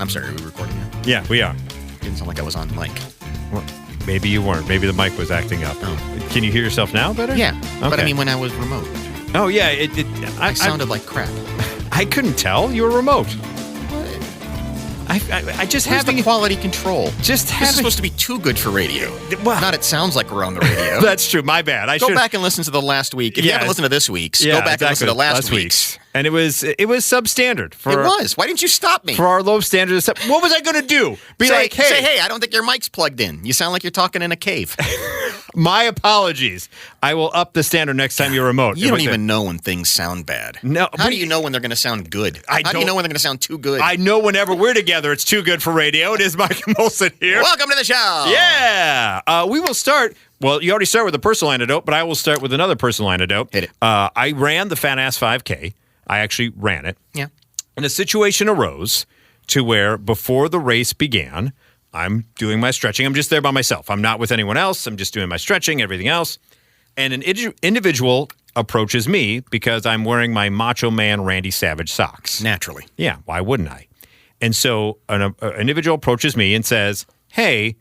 I'm sorry, are we recording now? Yeah, we are. Didn't sound like I was on mic. Well, maybe you weren't. Maybe the mic was acting up. Oh. Can you hear yourself now better? Yeah, Okay. but I mean when I was remote. Oh, yeah. I sounded like crap. I couldn't tell. You were remote. I just Where's having the quality control. Just This is having. supposed to be too good for radio. Well, Not it sounds like we're on the radio. That's true. My bad. I Go should back and listen to the last week. If you haven't listened to this week's, go back and listen to last week's. And it was substandard. It was. Why didn't you stop me? For our low standards. What was I going to do? Say, hey, I don't think your mic's plugged in. You sound like you're talking in a cave. My apologies. I will up the standard next time you're remote. You don't even know when things sound bad. No. How do you know when they're going to sound good? How do you know when they're going to sound too good? I know whenever we're together, it's too good for radio. It is Mike Molson here. Welcome to the show. Yeah. We will start. Well, you already started with a personal anecdote, but I will start with another personal anecdote. Hit it. I ran the Fat Ass 5K. I actually ran it. Yeah. And a situation arose to where before the race began, I'm doing my stretching. I'm just there by myself. I'm not with anyone else. I'm just doing my stretching, everything else. And an individual approaches me because I'm wearing my Macho Man Randy Savage socks. Naturally. Yeah, why wouldn't I? And so an individual approaches me and says, hey,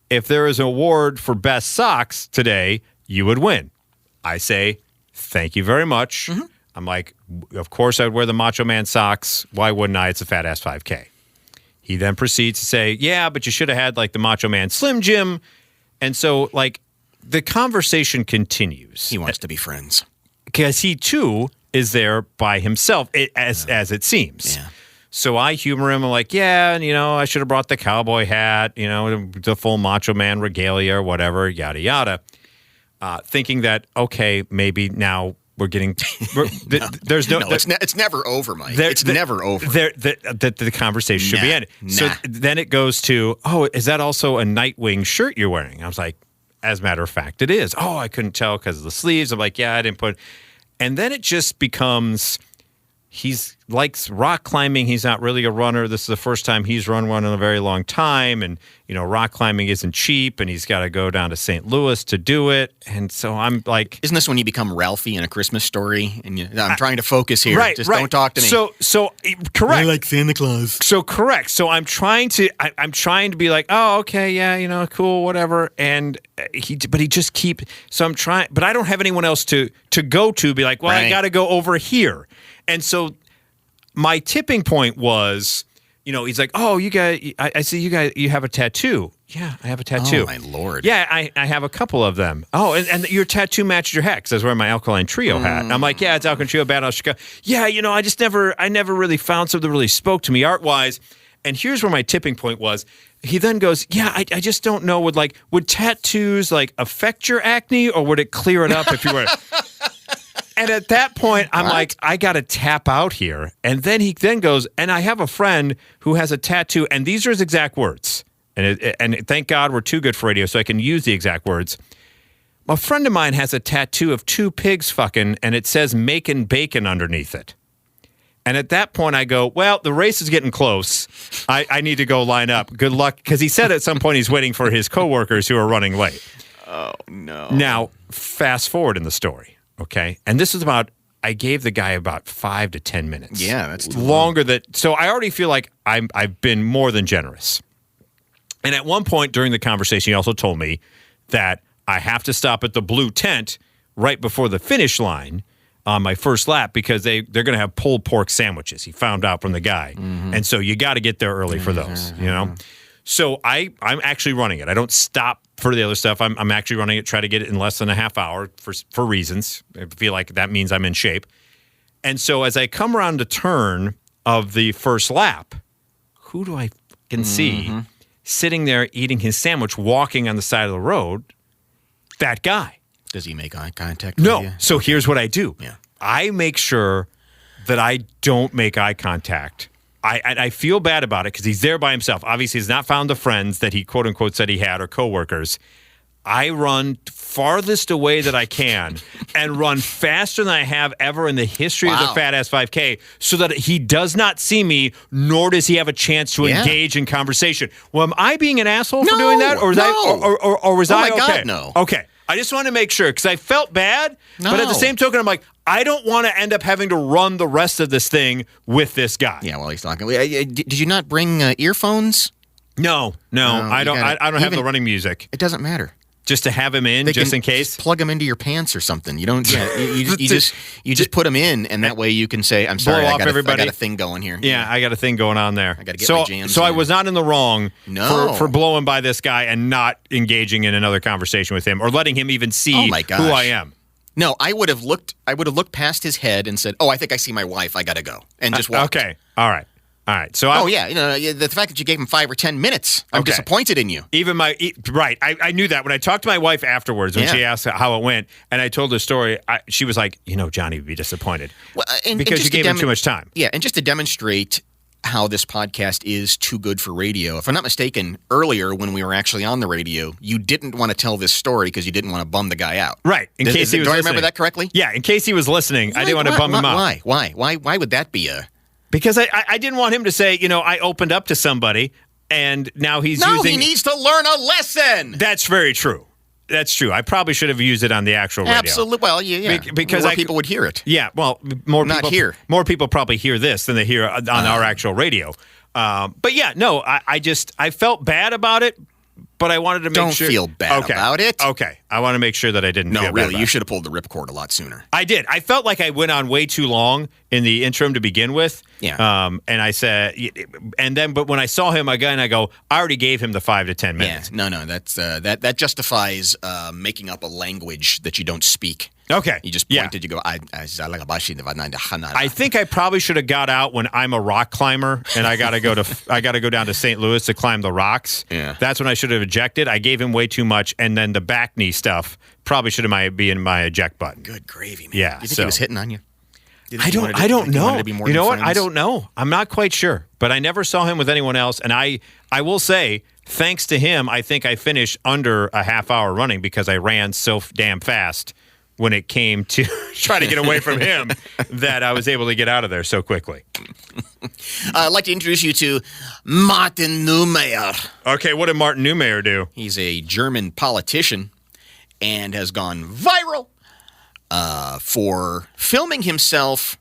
if there is an award for best socks today, you would win. I say, thank you very much. Mm-hmm. I'm like, of course I'd wear the Macho Man socks. Why wouldn't I? It's a Fat Ass 5K. He then proceeds to say, yeah, but you should have had like the Macho Man Slim Jim. And so like the conversation continues. He wants to be friends. Because he too is there by himself, as it seems. Yeah. So I humor him. I'm like, yeah, and I should have brought the cowboy hat, the full Macho Man regalia or whatever, yada, yada. Thinking that, okay, maybe now we're getting... there's no... it's never over, Mike. It's never over. The conversation should be ended. So then it goes to, oh, is that also a Nightwing shirt you're wearing? I was like, as a matter of fact, it is. Oh, I couldn't tell because of the sleeves. I'm like, yeah, I didn't put... And then it just becomes... He's likes rock climbing. He's not really a runner. This is the first time he's run one in a very long time. And, rock climbing isn't cheap. And he's got to go down to St. Louis to do it. And so I'm like... Isn't this when you become Ralphie in A Christmas Story? And I'm trying to focus here. Right, Just don't talk to me. So correct. I like Santa Claus. So correct. So I'm trying to be like, oh, okay, yeah, cool, whatever. And he just so I'm trying, but I don't have anyone else to go to be like, well, I got to go over here. And so my tipping point was, he's like, oh, you guys, I see you have a tattoo. Yeah, I have a tattoo. Oh, my Lord. Yeah, I have a couple of them. Oh, and your tattoo matched your hat because I was wearing my Alkaline Trio hat. And I'm like, yeah, it's Alkaline Trio, Bad House Chicago. Yeah, I never really found something that really spoke to me art-wise. And here's where my tipping point was. He then goes, yeah, I just don't know. Would tattoos affect your acne or would it clear it up if you were... And at that point, I'm like, I got to tap out here. And then he goes, and I have a friend who has a tattoo, and these are his exact words. And thank God we're too good for radio, so I can use the exact words. A friend of mine has a tattoo of two pigs fucking, and it says making bacon underneath it. And at that point, I go, well, the race is getting close. I need to go line up. Good luck. Because he said at some point he's waiting for his coworkers who are running late. Oh, no. Now, fast forward in the story. Okay, and this is I gave the guy about 5 to 10 minutes. Yeah, that's too longer. So I already feel like I've been more than generous. And at one point during the conversation, he also told me that I have to stop at the blue tent right before the finish line on my first lap because they're going to have pulled pork sandwiches. He found out from the guy, and so you got to get there early for those. So I'm actually running it. I don't stop for the other stuff. I'm actually running it, try to get it in less than a half hour for reasons. I feel like that means I'm in shape. And so as I come around the turn of the first lap, who do I can see sitting there eating his sandwich, walking on the side of the road? That guy. Does he make eye contact with you? No. So here's what I do. Yeah. I make sure that I don't make eye contact. I feel bad about it because he's there by himself. Obviously, he's not found the friends that he quote unquote said he had or coworkers. I run farthest away that I can and run faster than I have ever in the history of the Fat Ass 5K so that he does not see me, nor does he have a chance to engage in conversation. Well, am I being an asshole for doing that? Or was I okay? God, no. Okay. I just want to make sure because I felt bad, but at the same token, I'm like, I don't want to end up having to run the rest of this thing with this guy. Yeah, while he's talking. Did you not bring earphones? No, I don't. I don't have the running music. It doesn't matter. Just to have him in, just in case. Just plug them into your pants or something. You don't. Yeah, you just put them in, and that way you can say, "I'm sorry, I got a thing going here." Yeah, I got a thing going on there. I got to get my jams. So I was not in the wrong for blowing by this guy and not engaging in another conversation with him or letting him even see who I am. No, I would have looked past his head and said, "Oh, I think I see my wife. I got to go," and just walked. Okay, all right. So the fact that you gave him 5 or 10 minutes, I'm disappointed in you. Even I knew that when I talked to my wife afterwards when she asked how it went, and I told the story. She was like, Johnny would be disappointed because you gave him too much time. Yeah, and just to demonstrate how this podcast is too good for radio. If I'm not mistaken, earlier when we were actually on the radio, you didn't want to tell this story because you didn't want to bum the guy out. Right. In case he was listening. Do I remember that correctly? Yeah. In case he was listening, I didn't want to bum him out. Why would that be a? Because I didn't want him to say, I opened up to somebody and now he's using... No, he needs to learn a lesson. That's very true. That's true. I probably should have used it on the actual radio. Absolutely. Well, yeah. Because more people would hear it. Yeah, well, more people probably hear this than they hear on our actual radio. But yeah, no, I felt bad about it, but I wanted to make sure... Don't feel bad about it. Okay. I want to make sure that I didn't feel bad really, you should have pulled the ripcord a lot sooner. I did. I felt like I went on way too long in the interim to begin with. Yeah. And I said... But when I saw him again, I go, I already gave him the 5 to 10 minutes. Yeah. No, that's that justifies making up a language that you don't speak. Okay. You just pointed, you go, I think I probably should have got out when I'm a rock climber and I got to go down to St. Louis to climb the rocks. Yeah. That's when I should have ejected. I gave him way too much, and then the back knee stuff probably should have been my eject button. Good gravy, man. Yeah. You think he was hitting on you? I don't know. You know what? I don't know. I'm not quite sure. But I never saw him with anyone else, and I will say, thanks to him, I think I finished under a half hour running because I ran so damn fast when it came to trying to get away from him that I was able to get out of there so quickly. I'd like to introduce you to Martin Neumeyer. Okay, what did Martin Neumeyer do? He's a German politician and has gone viral for filming himself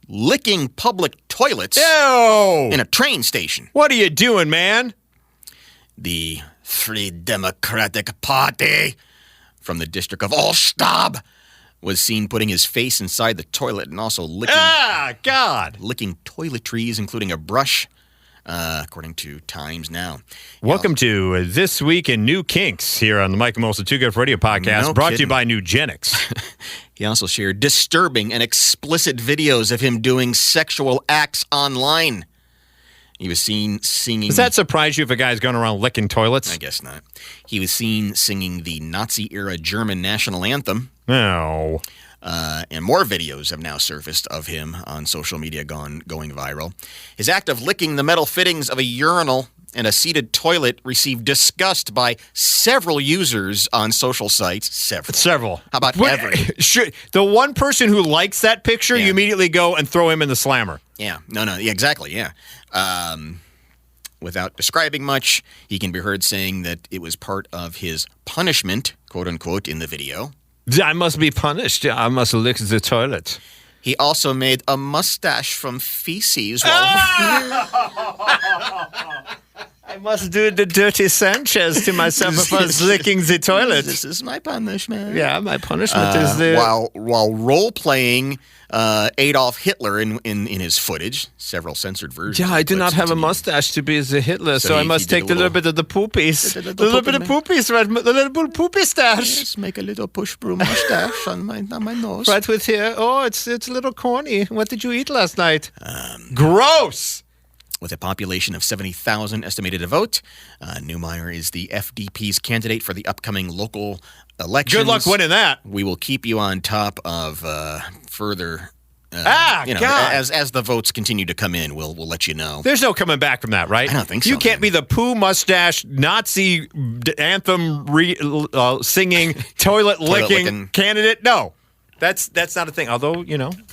licking public toilets in a train station. What are you doing, man? The Free Democratic Party from the district of Allstab was seen putting his face inside the toilet and also licking toiletries, including a brush, according to Times Now. Welcome to This Week in New Kinks here on the Mike and Melissa Too Good for Radio podcast, brought to you by Nugenics. He also shared disturbing and explicit videos of him doing sexual acts online. He was seen singing... Does that surprise you if a guy's going around licking toilets? I guess not. He was seen singing the Nazi-era German national anthem. No. And more videos have now surfaced of him on social media going viral. His act of licking the metal fittings of a urinal and a seated toilet received disgust by several users on social sites. Several. How about every? The one person who likes that picture, you immediately go and throw him in the slammer. Yeah. No. Yeah, exactly. Yeah. Without describing much, he can be heard saying that it was part of his punishment, quote unquote, in the video. I must be punished. I must lick the toilet. He also made a mustache from feces. I must do the dirty Sanchez to myself before licking the toilet. This is my punishment. Yeah, my punishment is the... While role-playing Adolf Hitler in his footage, several censored versions. Yeah, I do not have a mustache to be the Hitler, so I must take the little bit of the poopies. The little bit of poopies, right? The little poopy stash. Yes, make a little push broom mustache on my nose. Right with here. Oh, it's a little corny. What did you eat last night? Gross! With a population of 70,000 estimated to vote, Neumeyer is the FDP's candidate for the upcoming local elections. Good luck winning that. We will keep you on top of further... God. As the votes continue to come in, we'll let you know. There's no coming back from that, right? I don't think so. You can't be the poo mustache Nazi anthem singing toilet licking candidate. No. That's not a thing. Although,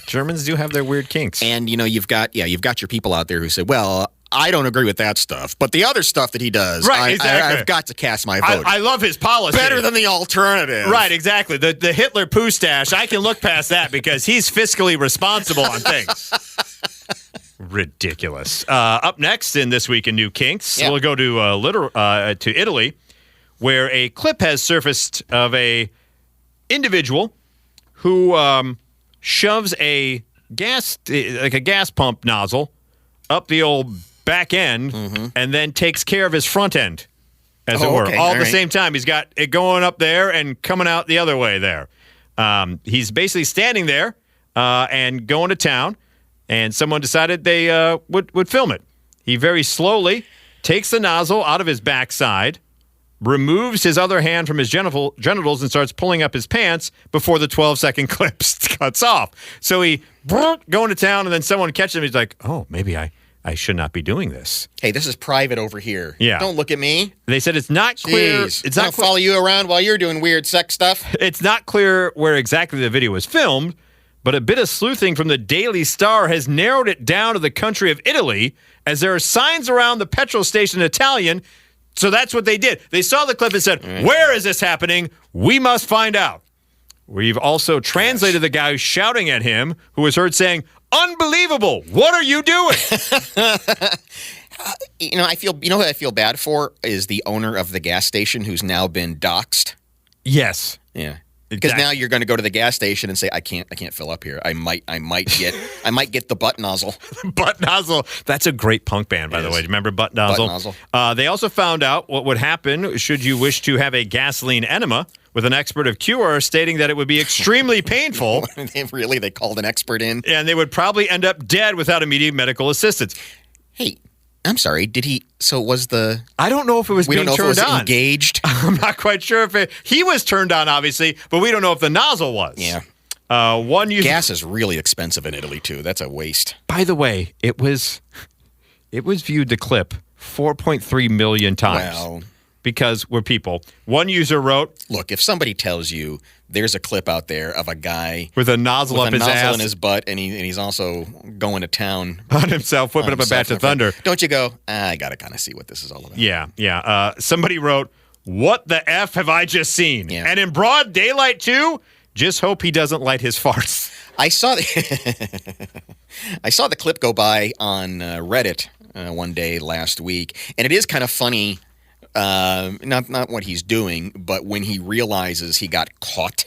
Germans do have their weird kinks. And you've got your people out there who say, well, I don't agree with that stuff. But the other stuff that he does, Right, exactly. I've got to cast my vote. I love his policy. Better than the alternative. Right, exactly. The Hitler poo stash, I can look past that because he's fiscally responsible on things. Ridiculous. Up next in This Week in New Kinks, we'll go to Italy, where a clip has surfaced of a individual who shoves a gas pump nozzle up the old back end and then takes care of his front end, as it were. Okay. All at the same time. He's got it going up there and coming out the other way there. He's basically standing there and going to town, and someone decided they would film it. He very slowly takes the nozzle out of his backside, removes his other hand from his genitals and starts pulling up his pants before the 12-second clip cuts off. So he going to town, and then someone catches him. He's like, oh, maybe I should not be doing this. Hey, this is private over here. Yeah. Don't look at me. They said it's not clear. Jeez. It's not follow you around while you're doing weird sex stuff. It's not clear where exactly the video was filmed, but a bit of sleuthing from the Daily Star has narrowed it down to the country of Italy, as there are signs around the petrol station in Italian. So that's what they did. They saw the clip and said, where is this happening? We must find out. We've also translated the guy shouting at him, who was heard saying, unbelievable, what are you doing? You know who I feel bad for is the owner of the gas station who's now been doxxed. Yes. Yeah. Because now you're going to go to the gas station and say, I can't fill up here. I might get the butt nozzle. Butt Nozzle. That's a great punk band, by the way. Do you remember Butt Nozzle? Butt Nozzle. They also found out what would happen should you wish to have a gasoline enema, with an expert of cure stating that it would be extremely painful. They called an expert in. And they would probably end up dead without immediate medical assistance. Hey, I'm sorry. I don't know if it was being turned on. We don't know if it was engaged. I'm not quite sure if he was turned on, obviously, but we don't know if the nozzle was. Yeah. Gas is really expensive in Italy too. That's a waste. By the way, it was viewed, the clip, 4.3 million times. Well, because we're people. One user wrote, look, if somebody tells you there's a clip out there of a guy with a nozzle up his ass in his butt, and he's also going to town on himself, whipping up a batch of thunder, don't you go, I got to kind of see what this is all about. Yeah. Somebody wrote, what the F have I just seen? Yeah. And in broad daylight, too? Just hope he doesn't light his farts. I saw the clip go by on Reddit one day last week, and it is kind of funny. Not what he's doing, but when he realizes he got caught.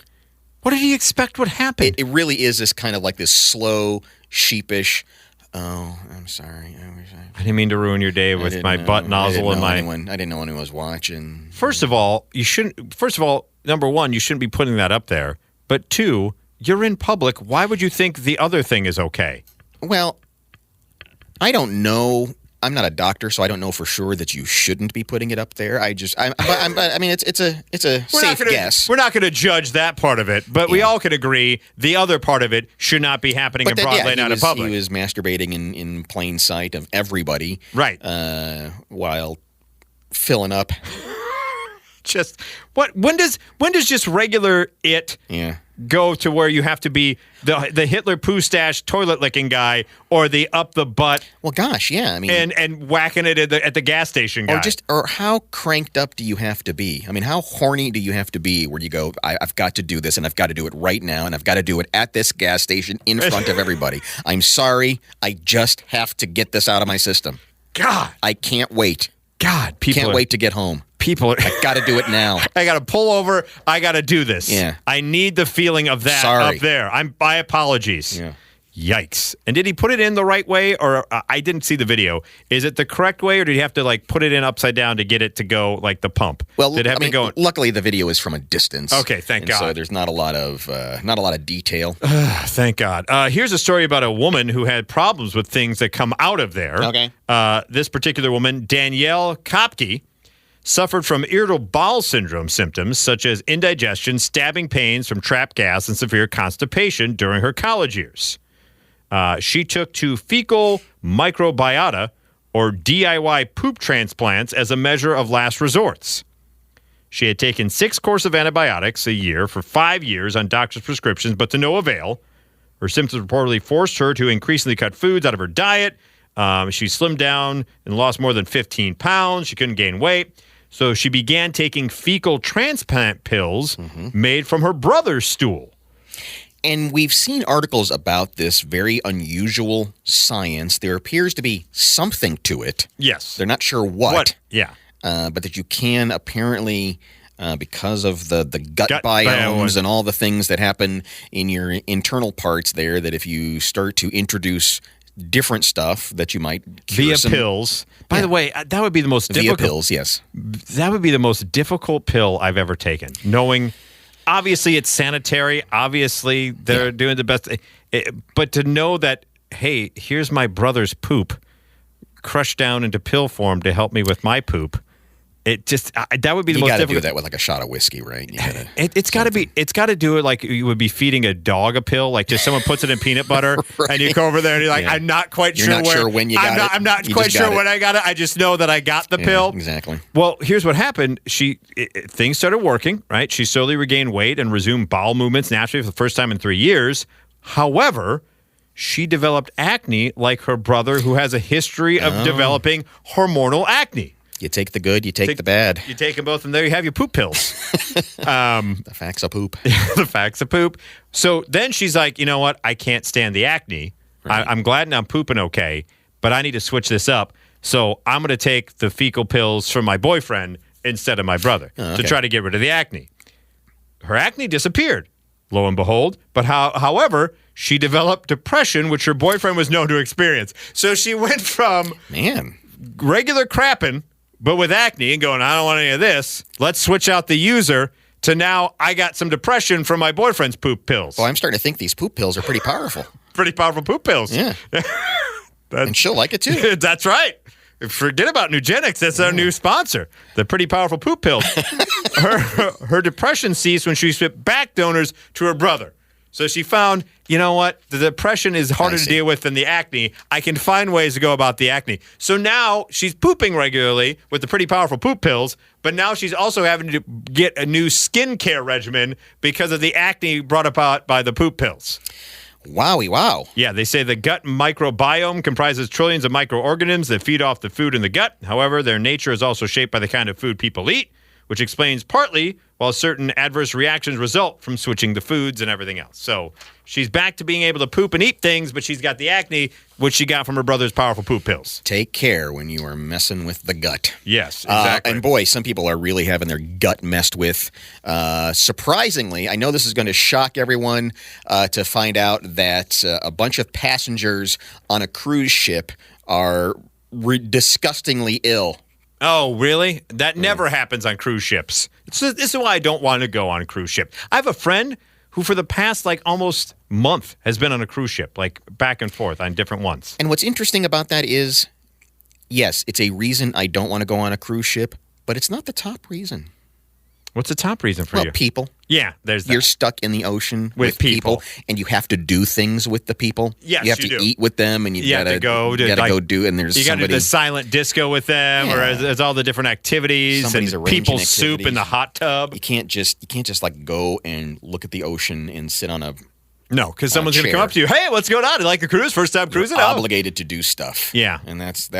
What did he expect would happen? It really is this kind of like this slow, sheepish, oh, I'm sorry. I didn't mean to ruin your day with my butt nozzle and my... I didn't know anyone was watching. First of all, number one, you shouldn't be putting that up there. But two, you're in public. Why would you think the other thing is okay? Well, I don't know. I'm not a doctor, so I don't know for sure that you shouldn't be putting it up there. I mean, it's a safe guess. We're not going to judge that part of it, but we all can agree the other part of it should not be happening in broad daylight out in public. He was masturbating in plain sight of everybody, right? While filling up. Just what? When does just regular it? Yeah. Go to where you have to be the Hitler poo stash toilet licking guy or the up the butt. Well, gosh, yeah. I mean, and whacking it at the gas station guy. Or how cranked up do you have to be? I mean, how horny do you have to be where you go, I've got to do this and I've got to do it right now and I've got to do it at this gas station in front of everybody. I'm sorry, I just have to get this out of my system. God, I can't wait. God, people can't wait to get home. I got to do it now. I got to pull over. I got to do this. Yeah. I need the feeling of that up there. My apologies. Yeah. Yikes. And did he put it in the right way? Or I didn't see the video. Is it the correct way, or did he have to put it in upside down to get it to go like the pump? Well, did it have to go? Luckily the video is from a distance. Okay, thank God. So there's not a lot of detail. Thank God. Here's a story about a woman who had problems with things that come out of there. Okay. This particular woman, Danielle Kopke, suffered from irritable bowel syndrome symptoms such as indigestion, stabbing pains from trapped gas, and severe constipation during her college years. She took to fecal microbiota, or DIY poop transplants, as a measure of last resorts. She had taken 6 courses of antibiotics a year for 5 years on doctor's prescriptions, but to no avail. Her symptoms reportedly forced her to increasingly cut foods out of her diet, She slimmed down and lost more than 15 pounds. She couldn't gain weight. So she began taking fecal transplant pills made from her brother's stool. And we've seen articles about this very unusual science. There appears to be something to it. Yes. They're not sure what. Yeah. But that you can apparently, because of the gut biomes and all the things that happen in your internal parts there, that if you start to introduce different stuff that you might cure via pills. By the way, that would be the most difficult. Via pills, yes. That would be the most difficult pill I've ever taken. Knowing, obviously, it's sanitary. Obviously, they're doing the best. But to know that, hey, here's my brother's poop crushed down into pill form to help me with my poop. It just that would be the most difficult. You got to do that with like a shot of whiskey, right? It's got to be. It's got to do it like you would be feeding a dog a pill. Like just someone puts it in peanut butter, right. And you go over there and you're like, I'm not quite you're sure not where. Sure when you got it. I'm not quite sure when I got it. I just know that I got the pill. Exactly. Well, here's what happened. Things started working. Right. She slowly regained weight and resumed bowel movements naturally for the first time in 3 years. However, she developed acne like her brother, who has a history of developing hormonal acne. You take the good, you take the bad. You take them both, and there you have your poop pills. The facts of poop. The facts of poop. So then she's like, you know what? I can't stand the acne. Right. I'm glad I'm pooping okay, but I need to switch this up. So I'm going to take the fecal pills from my boyfriend instead of my brother to try to get rid of the acne. Her acne disappeared, lo and behold. But however, she developed depression, which her boyfriend was known to experience. So she went from regular crapping, but with acne, and going, I don't want any of this. Let's switch out the user to now I got some depression from my boyfriend's poop pills. Well, I'm starting to think these poop pills are pretty powerful. Pretty powerful poop pills. Yeah. And she'll like it too. That's right. Forget about Nugenics. That's our new sponsor. The pretty powerful poop pills. Her depression ceased when she switched back donors to her brother. So she found, you know what? The depression is harder to deal with than the acne. I can find ways to go about the acne. So now she's pooping regularly with the pretty powerful poop pills, but now she's also having to get a new skincare regimen because of the acne brought about by the poop pills. Wowie, wow. Yeah, they say the gut microbiome comprises trillions of microorganisms that feed off the food in the gut. However, their nature is also shaped by the kind of food people eat, which explains partly while certain adverse reactions result from switching the foods and everything else. So she's back to being able to poop and eat things, but she's got the acne, which she got from her brother's powerful poop pills. Take care when you are messing with the gut. Yes, exactly. And boy, some people are really having their gut messed with. Surprisingly, I know this is going to shock everyone to find out that a bunch of passengers on a cruise ship are disgustingly ill. Oh, really? That never happens on cruise ships. This is why I don't want to go on a cruise ship. I have a friend who for the past almost month has been on a cruise ship, back and forth on different ones. And what's interesting about that is, yes, it's a reason I don't want to go on a cruise ship, but it's not the top reason. What's the top reason for you? People. Yeah, there's that. You're stuck in the ocean with people, and you have to do things with the people. Yes, you have to eat with them, and you got to go do. And there's you got to do the silent disco with them, or there's all the different activities and people's soup in the hot tub. You can't just go and look at the ocean and sit on a. No, because someone's going to come up to you. Hey, what's going on? You like the cruise? First time cruising? You're obligated to do stuff. Yeah, and that's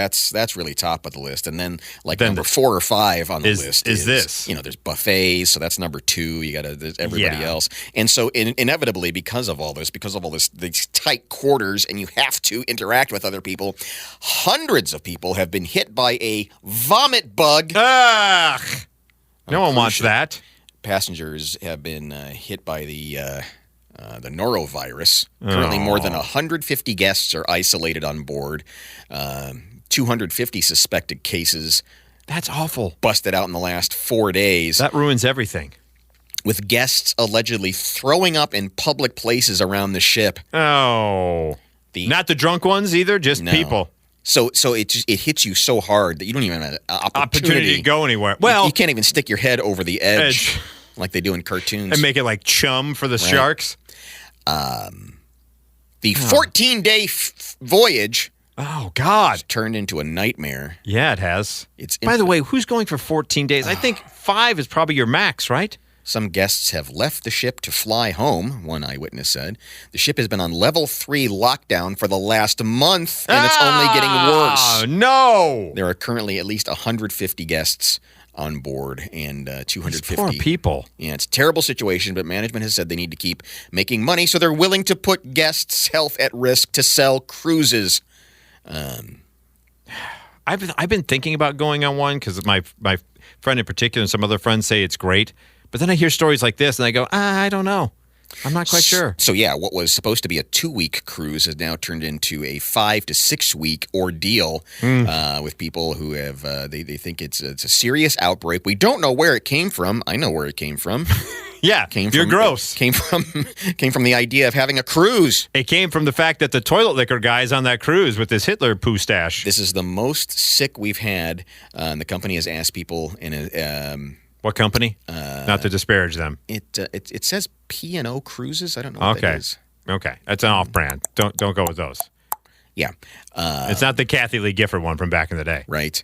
really top of the list. And then number 4 or 5 on the list is this. There's buffets, so that's number 2. You got there's everybody else, and so inevitably because of all this, these tight quarters, and you have to interact with other people. Hundreds of people have been hit by a vomit bug. Ugh! No one wants that. Passengers have been hit by the norovirus. Currently, more than 150 guests are isolated on board. 250 suspected cases. That's awful. Busted out in the last 4 days. That ruins everything. With guests allegedly throwing up in public places around the ship. Oh. Not the drunk ones either, just people. So it hits you so hard that you don't even have an opportunity to go anywhere. Well, you can't even stick your head over the edge. Like they do in cartoons. And make it like chum for the sharks. The 14-day voyage. Oh, God. Turned into a nightmare. Yeah, it has. By the way, who's going for 14 days? I think 5 is probably your max, right? Some guests have left the ship to fly home, one eyewitness said. The ship has been on level 3 lockdown for the last month, and it's only getting worse. No! There are currently at least 150 guests on board and 250. These poor people. Yeah, it's a terrible situation, but management has said they need to keep making money, so they're willing to put guests' health at risk to sell cruises. I've been thinking about going on one because my friend in particular and some other friends say it's great. But then I hear stories like this and I go, I don't know. I'm not quite sure. So yeah, what was supposed to be a 2-week cruise has now turned into a 5 to 6 week ordeal with people who have they think it's a serious outbreak. We don't know where it came from. I know where it came from. Yeah, you're gross. Came from the idea of having a cruise. It came from the fact that the toilet liquor guy is on that cruise with his Hitler poo stash. This is the most sick we've had, and the company has asked people in a. What company? Not to disparage them. It says P&O Cruises. I don't know what that is. Okay, that's an off-brand. Don't go with those. Yeah, it's not the Kathy Lee Gifford one from back in the day. Right.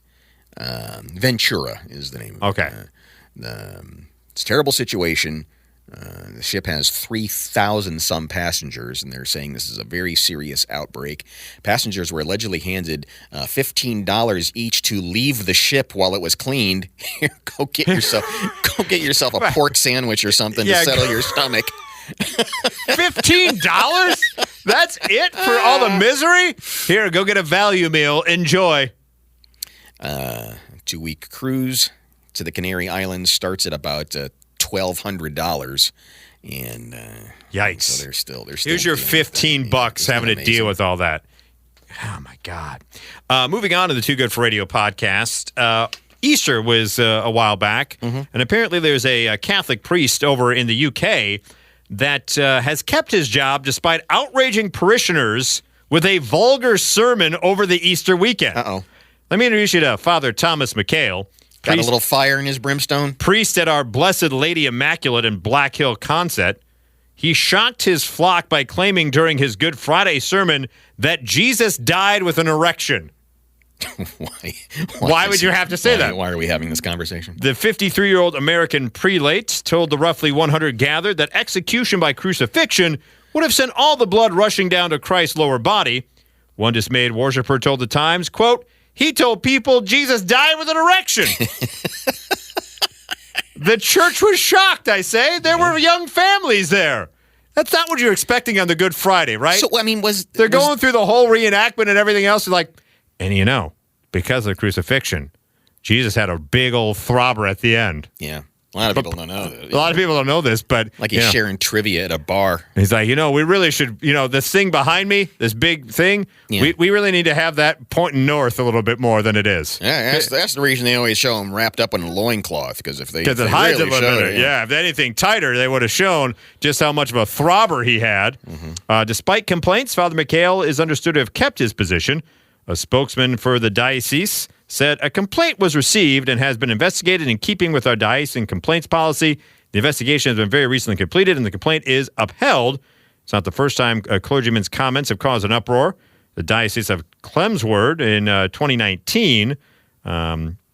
Ventura is the name. Okay. It's a terrible situation. The ship has 3,000 some passengers, and they're saying this is a very serious outbreak. Passengers were allegedly handed $15 each to leave the ship while it was cleaned. Here, go get yourself a pork sandwich or something to settle your stomach. $15? That's it for all the misery? Here, go get a value meal. Enjoy. 2-week cruise to the Canary Islands starts at about $1,200, and yikes! So they're still. Here's your $15 having to deal with all that. Oh my God! Moving on to the Too Good for Radio podcast. Easter was a while back, and apparently there's a Catholic priest over in the UK that has kept his job despite outraging parishioners with a vulgar sermon over the Easter weekend. Uh-oh. Let me introduce you to Father Thomas McHale. Got a little fire in his brimstone? Priest at our Blessed Lady Immaculate in Black Hill Consett. He shocked his flock by claiming during his Good Friday sermon that Jesus died with an erection. Why would you have to say that? Why are we having this conversation? The 53-year-old American prelate told the roughly 100 gathered that execution by crucifixion would have sent all the blood rushing down to Christ's lower body. One dismayed worshiper told the Times, quote, "He told people Jesus died with an erection." The church was shocked, I say. There were young families there. That's not what you're expecting on the Good Friday, right? So, I mean, They're going through the whole reenactment and everything else. They're like, and you know, because of the crucifixion, Jesus had a big old throbber at the end. Yeah. A lot of people don't know that. A lot of people don't know this, but... Like he's sharing trivia at a bar. He's like, we really should, this thing behind me, this big thing, we really need to have that pointing north a little bit more than it is. Yeah, that's the reason they always show him wrapped up in a loincloth, because if it hides really a little bit. Yeah, if anything tighter, they would have shown just how much of a throbber he had. Despite complaints, Father McHale is understood to have kept his position. A spokesman for the diocese said a complaint was received and has been investigated in keeping with our diocesan complaints policy. The investigation has been very recently completed, and the complaint is upheld. It's not the first time a clergyman's comments have caused an uproar. The Diocese of Chelmsford in 2019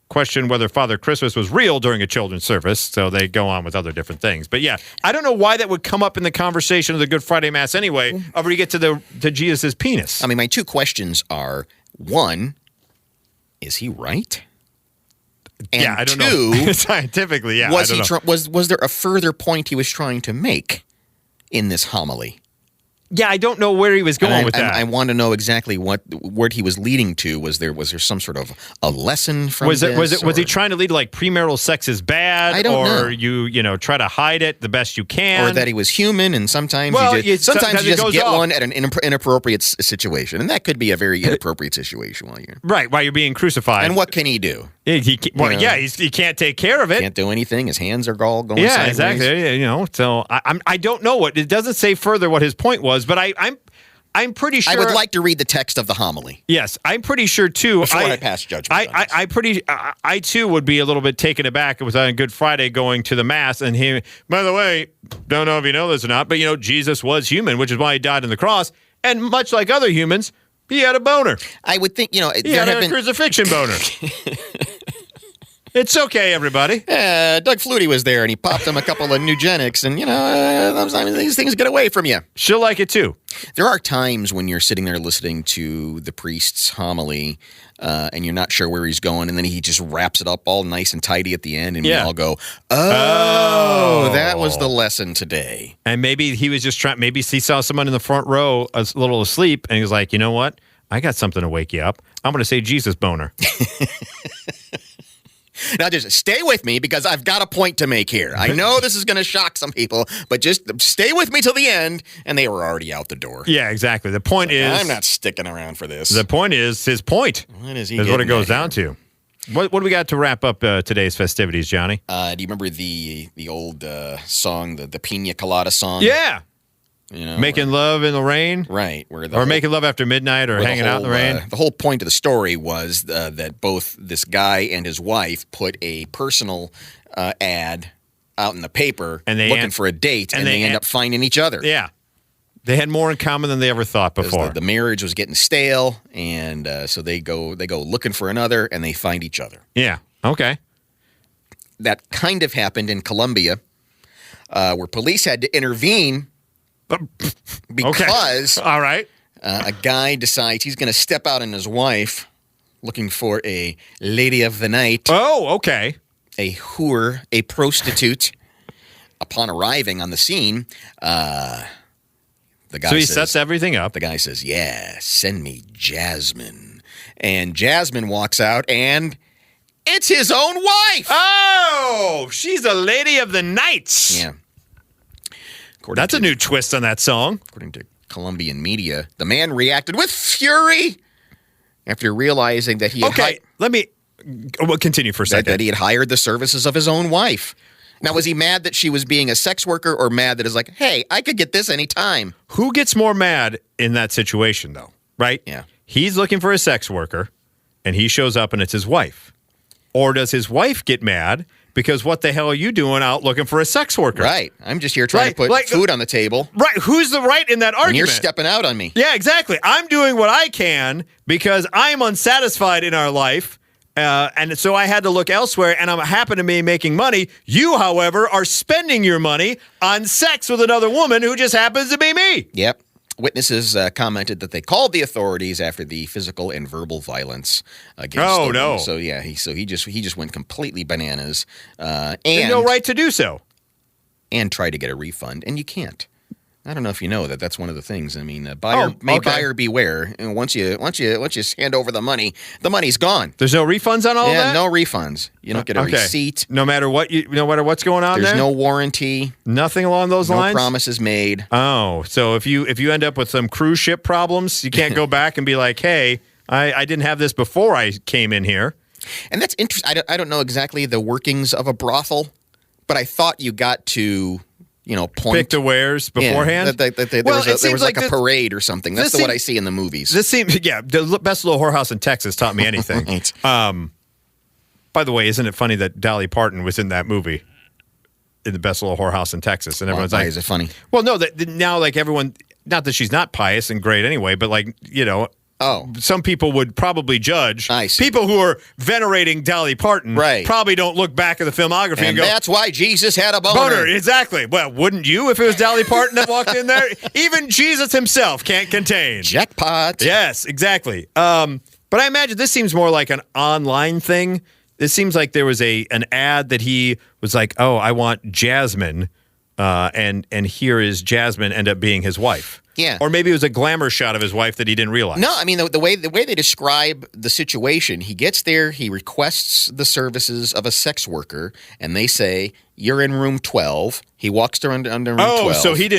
questioned whether Father Christmas was real during a children's service, so they go on with other different things. But yeah, I don't know why that would come up in the conversation of the Good Friday Mass anyway, over you get to Jesus' penis. I mean, my two questions are, one, is he right? And I don't two, know. Scientifically, was there a further point he was trying to make in this homily? Yeah, I don't know where he was going with that. I want to know exactly what he was leading to. Was there some sort of a lesson from this? Was he trying to lead like premarital sex is bad? I don't know. Or you try to hide it the best you can? Or that he was human and sometimes you just get one at an inappropriate situation. And that could be a very inappropriate situation while you're being crucified. And what can he do? He can't take care of it. Can't do anything. His hands are all going sideways. Exactly. So I don't know it doesn't say further what his point was, but I'm pretty sure. I would like to read the text of the homily. Yes, I'm pretty sure too. Before I pass judgment. I too would be a little bit taken aback with on Good Friday going to the Mass and he. By the way, don't know if you know this or not, but Jesus was human, which is why he died on the cross, and much like other humans, he had a boner. I would think he had a crucifixion boner. It's okay, everybody. Doug Flutie was there, and he popped him a couple of Nugenics, and, sometimes these things get away from you. She'll like it, too. There are times when you're sitting there listening to the priest's homily, and you're not sure where he's going, and then he just wraps it up all nice and tidy at the end, and we all go, oh, that was the lesson today. And maybe he was just maybe he saw someone in the front row a little asleep, and he was like, you know what? I got something to wake you up. I'm going to say Jesus boner. Now, just stay with me because I've got a point to make here. I know this is going to shock some people, but just stay with me till the end. And they were already out the door. Yeah, exactly. The point is, I'm not sticking around for this. The point is his point. What is he? Is what it goes down to. What do we got to wrap up today's festivities, Johnny? Do you remember the old song, the Pina Colada song? Yeah. Making love in the rain, right? Making love after midnight, or hanging out in the rain. The whole point of the story was that both this guy and his wife put a personal ad out in the paper, and looking for a date, and they end up finding each other. Yeah, they had more in common than they ever thought before. The marriage was getting stale, and so they go looking for another, and they find each other. Yeah. Okay. That kind of happened in Colombia, where police had to intervene. Because all right, a guy decides he's going to step out on his wife looking for a lady of the night. Oh, okay. A whore, a prostitute. Upon arriving on the scene, the guy So he sets everything up. The guy says, yeah, send me Jasmine. And Jasmine walks out, and it's his own wife. Oh, she's a lady of the night. Yeah. That's a new twist on that song. According to Colombian media, the man reacted with fury after realizing that he had let me continue for a second. That he had hired the services of his own wife. Now, was he mad that she was being a sex worker, or mad that it's like, hey, I could get this anytime? Who gets more mad in that situation, though? Right? Yeah. He's looking for a sex worker, and he shows up, and it's his wife. Or does his wife get mad because what the hell are you doing out looking for a sex worker? Right. I'm just here trying to put food on the table. Right. Who's the right in that argument? And you're stepping out on me. Yeah, exactly. I'm doing what I can because I'm unsatisfied in our life. And so I had to look elsewhere, and I'm happen to be making money. You, however, are spending your money on sex with another woman who just happens to be me. Yep. Witnesses commented that they called the authorities after the physical and verbal violence against them. No. So yeah, he just went completely bananas. And no right to do so. And tried to get a refund, and you can't. I don't know if you know that. That's one of the things. I mean, buyer beware. And once you hand over the money's gone. There's no refunds on all that? Yeah, no refunds. You don't get a receipt. No matter what's going on. There's no warranty. Nothing along those lines. No promises made. Oh, so if you end up with some cruise ship problems, you can't go back and be like, hey, I didn't have this before I came in here. And that's interesting. I don't know exactly the workings of a brothel, but I thought you got to point. Pick the wares beforehand? Yeah, there was like a parade or something. That's what I see in the movies. The best little whorehouse in Texas taught me anything. Right. By the way, isn't it funny that Dolly Parton was in that movie, in the best little whorehouse in Texas? And everyone's like, is it funny? Well, no, now like everyone, not that she's not pious and great anyway, but like, some people would probably judge. People who are venerating Dolly Parton probably don't look back at the filmography and go, that's why Jesus had a boner. Exactly. Well, wouldn't you if it was Dolly Parton that walked in there? Even Jesus himself can't contain. Jackpot. Yes, exactly. But I imagine this seems more like an online thing. This seems like there was an ad that he was like, oh, I want Jasmine, and here is Jasmine end up being his wife. Yeah. Or maybe it was a glamour shot of his wife that he didn't realize. No, I mean, the way they describe the situation, he gets there, he requests the services of a sex worker, and they say, you're in room 12. He walks to under room 12. Oh, so he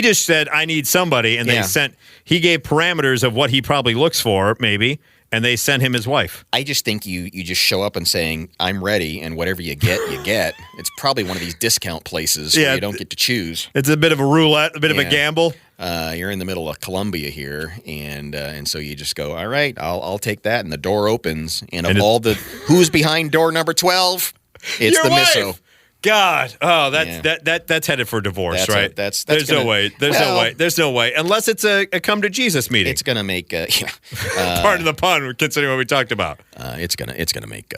just said, I need somebody, and he gave parameters of what he probably looks for, maybe, and they sent him his wife. I just think you just show up and saying, I'm ready, and whatever you get, you get. It's probably one of these discount places where you don't get to choose. It's a bit of a roulette, a bit of a gamble. You're in the middle of Colombia here, and so you just go, all right, I'll take that, and the door opens, and all the who's behind door number 12, it's Your the wife. misso. God, that's headed for divorce, right? There's no way. There's no way. Unless it's a come to Jesus meeting. It's gonna make Pardon the pun, considering what we talked about. It's gonna make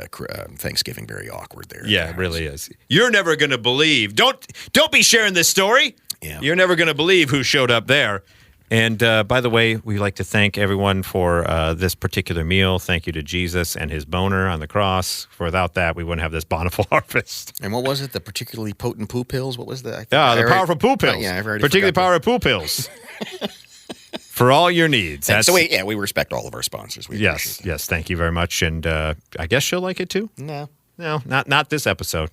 Thanksgiving very awkward there. Yeah, it really is. You're never gonna believe. Don't be sharing this story. Yeah. You're never gonna believe who showed up there. And by the way, we'd like to thank everyone for this particular meal. Thank you to Jesus and his boner on the cross. For without that, we wouldn't have this bountiful harvest. And what was it? The particularly potent poo pills? What was that? The powerful poo pills. Yeah, I've already particularly powerful poo pills. For all your needs. So we respect all of our sponsors. Yes. Thank you very much. And I guess she'll like it too? No, not this episode.